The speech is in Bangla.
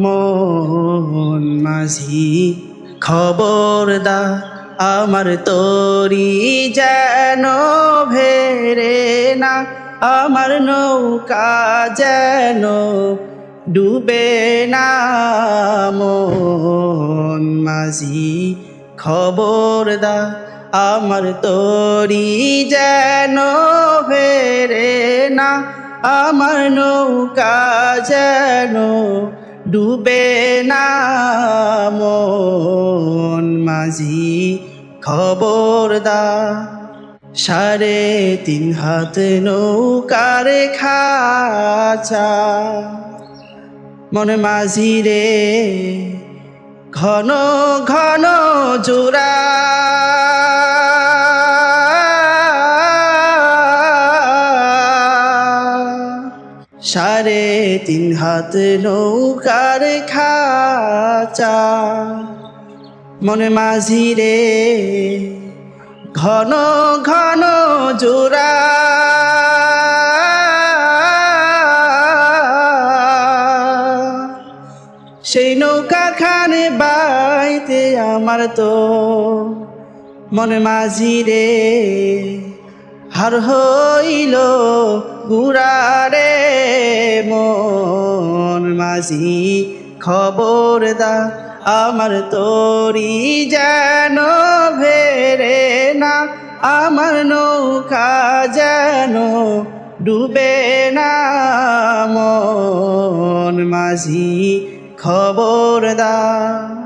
মন মাঝি খবরদার আমার তরি যেন ভেরে না, আমার নৌকা যেন ডুবে না। মন মাঝি খবরদার আমার তরি যেন ভেরে না, আমার নৌকা যেন ডুবে না। মন মাঝি খবরদার 3.5 হাত নৌকার খাঁচা, মন মাঝি রে ঘন ঘন জোড়া। 3.5 হাত নৌকার খাঁচা, মন মাঝি রে ঘন ঘন জোড়া। সেই নৌকা খানে বাইতে আমার তো মন মাঝি রে হার হইল গুড়ারে। মন মাঝি খবরদার আমার তরি যেন ভেরে না, আমার নৌকা যেন ডুবে না। মন মাঝি খবরদার।